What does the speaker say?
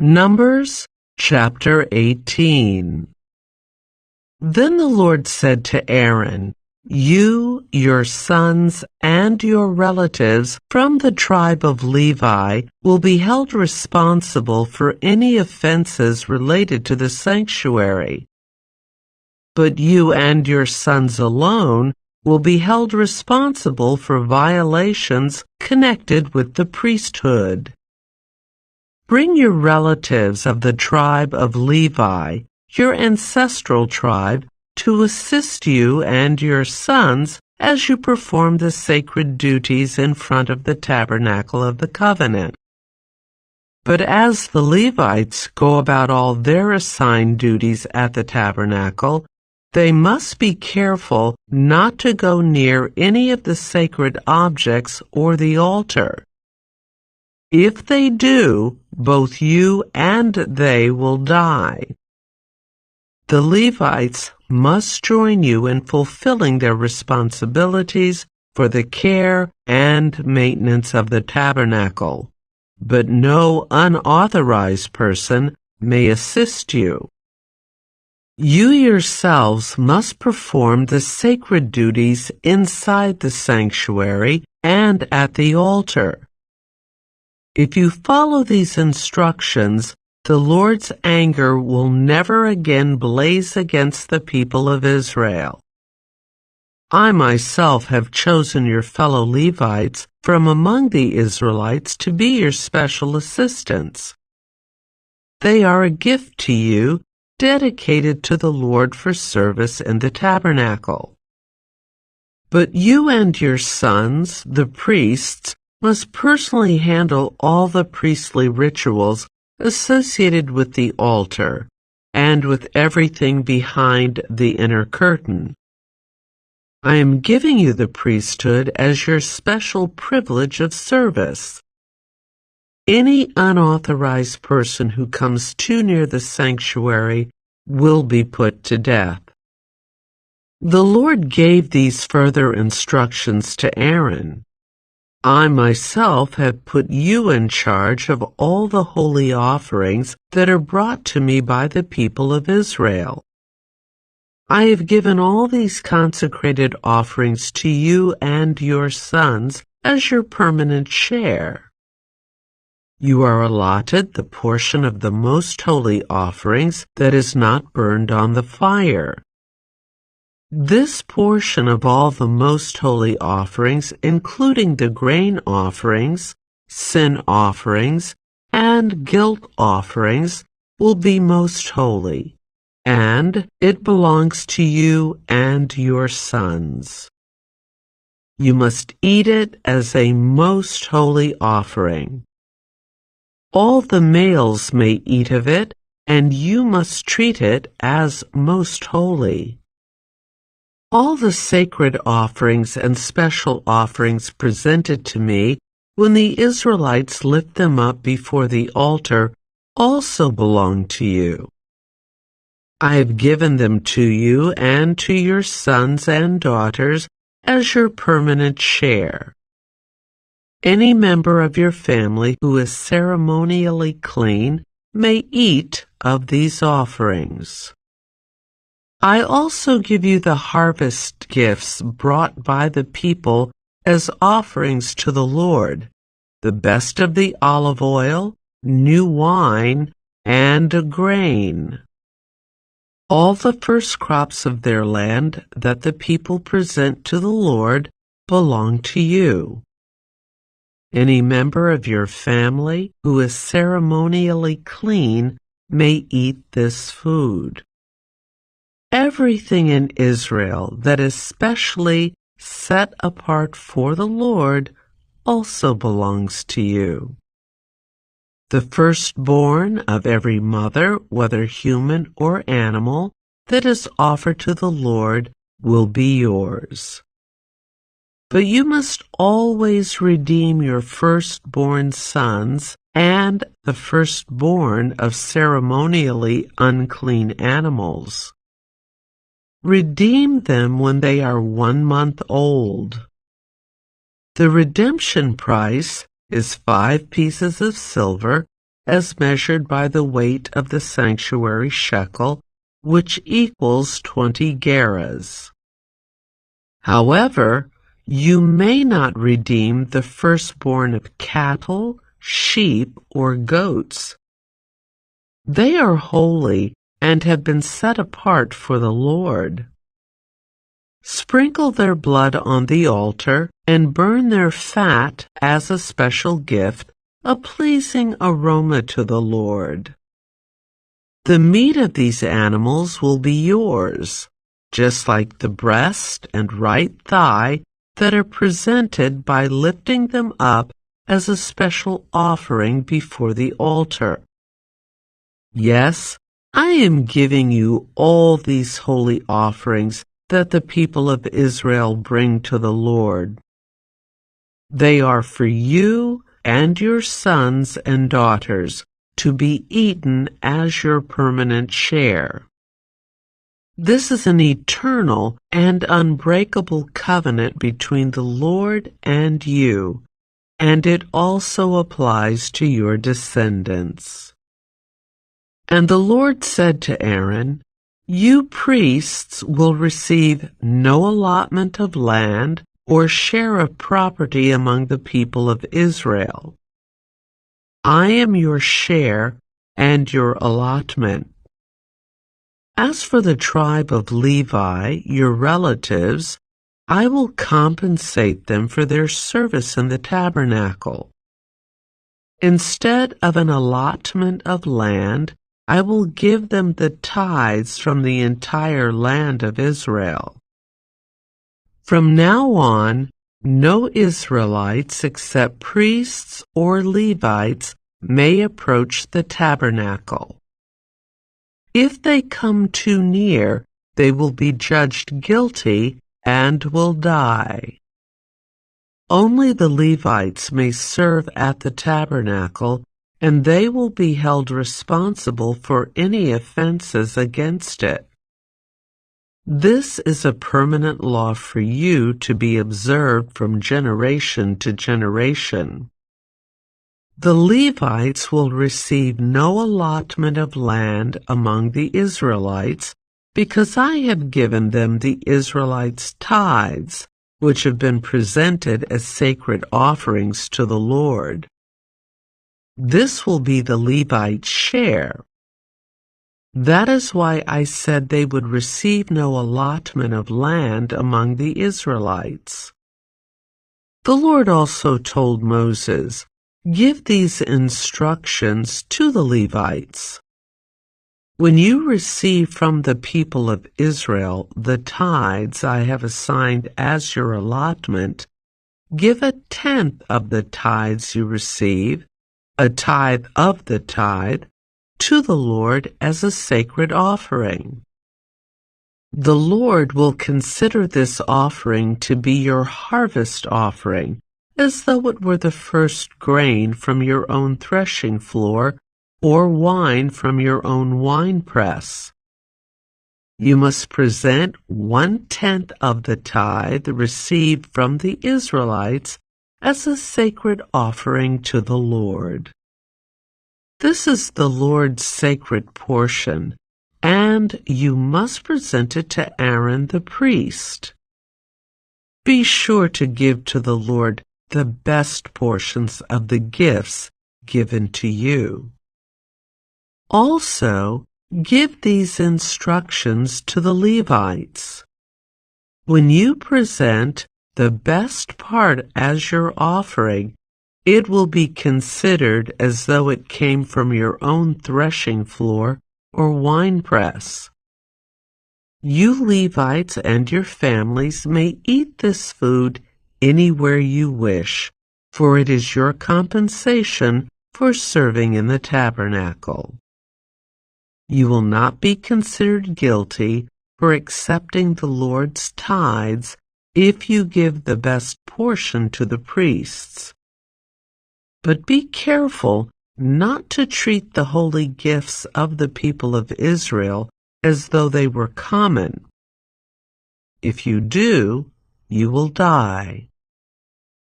Numbers chapter 18. Then the Lord said to Aaron, "You, your sons, and your relatives from the tribe of Levi will be held responsible for any offenses related to the sanctuary. But you and your sons alone will be held responsible for violations connected with the priesthood. Bring your relatives of the tribe of Levi, your ancestral tribe, to assist you and your sons as you perform the sacred duties in front of the tabernacle of the covenant. But as the Levites go about all their assigned duties at the tabernacle, they must be careful not to go near any of the sacred objects or the altar. If they do, both you and they will die. The Levites must join you in fulfilling their responsibilities for the care and maintenance of the tabernacle, but no unauthorized person may assist you. You yourselves must perform the sacred duties inside the sanctuary and at the altar. If you follow these instructions, the Lord's anger will never again blaze against the people of Israel. I myself have chosen your fellow Levites from among the Israelites to be your special assistants. They are a gift to you, dedicated to the Lord for service in the tabernacle. But you and your sons, the priests, must personally handle all the priestly rituals associated with the altar and with everything behind the inner curtain. I am giving you the priesthood as your special privilege of service. Any unauthorized person who comes too near the sanctuary will be put to death. The Lord gave these further instructions to Aaron. I myself have put you in charge of all the holy offerings that are brought to me by the people of Israel. I have given all these consecrated offerings to you and your sons as your permanent share. You are allotted the portion of the most holy offerings that is not burned on the fire. This portion of all the most holy offerings, including the grain offerings, sin offerings, and guilt offerings, will be most holy, and it belongs to you and your sons. You must eat it as a most holy offering. All the males may eat of it, and you must treat it as most holy. All the sacred offerings and special offerings presented to me when the Israelites lift them up before the altar also belong to you. I have given them to you and to your sons and daughters as your permanent share. Any member of your family who is ceremonially clean may eat of these offerings. I also give you the harvest gifts brought by the people as offerings to the Lord, the best of the olive oil, new wine, and grain. All the first crops of their land that the people present to the Lord belong to you. Any member of your family who is ceremonially clean may eat this food. Everything in Israel that is specially set apart for the Lord also belongs to you. The firstborn of every mother, whether human or animal, that is offered to the Lord will be yours. But you must always redeem your firstborn sons and the firstborn of ceremonially unclean animals. Redeem them when they are 1 month old. The redemption price is 5 pieces of silver as measured by the weight of the sanctuary shekel, which equals 20 gerahs. However, you may not redeem the firstborn of cattle, sheep, or goats. They are holy and have been set apart for the Lord. Sprinkle their blood on the altar and burn their fat as a special gift, a pleasing aroma to the Lord. The meat of these animals will be yours, just like the breast and right thigh that are presented by lifting them up as a special offering before the altar. Yes, I am giving you all these holy offerings that the people of Israel bring to the Lord. They are for you and your sons and daughters to be eaten as your permanent share. This is an eternal and unbreakable covenant between the Lord and you, and it also applies to your descendants. And the Lord said to Aaron, "You priests will receive no allotment of land or share of property among the people of Israel. I am your share and your allotment. As for the tribe of Levi, your relatives, I will compensate them for their service in the tabernacle. Instead of an allotment of land, I will give them the tithes from the entire land of Israel. From now on, no Israelites except priests or Levites may approach the tabernacle. If they come too near, they will be judged guilty and will die. Only the Levites may serve at the tabernacle, and they will be held responsible for any offenses against it. This is a permanent law for you to be observed from generation to generation. The Levites will receive no allotment of land among the Israelites, because I have given them the Israelites' tithes, which have been presented as sacred offerings to the Lord. This will be the Levites' share. That is why I said they would receive no allotment of land among the Israelites. The Lord also told Moses, "Give these instructions to the Levites. When you receive from the people of Israel the tithes I have assigned as your allotment, give a tenth of the tithes you receive, a tithe of the tithe, to the Lord as a sacred offering. The Lord will consider this offering to be your harvest offering, as though it were the first grain from your own threshing floor or wine from your own winepress. You must present 1/10 of the tithe received from the Israelites as a sacred offering to the Lord. This is the Lord's sacred portion, and you must present it to Aaron the priest. Be sure to give to the Lord the best portions of the gifts given to you. Also, give these instructions to the Levites. When you present the best part as your offering, it will be considered as though it came from your own threshing floor or winepress. You Levites and your families may eat this food anywhere you wish, for it is your compensation for serving in the tabernacle. You will not be considered guilty for accepting the Lord's tithes if you give the best portion to the priests. But be careful not to treat the holy gifts of the people of Israel as though they were common. If you do, you will die.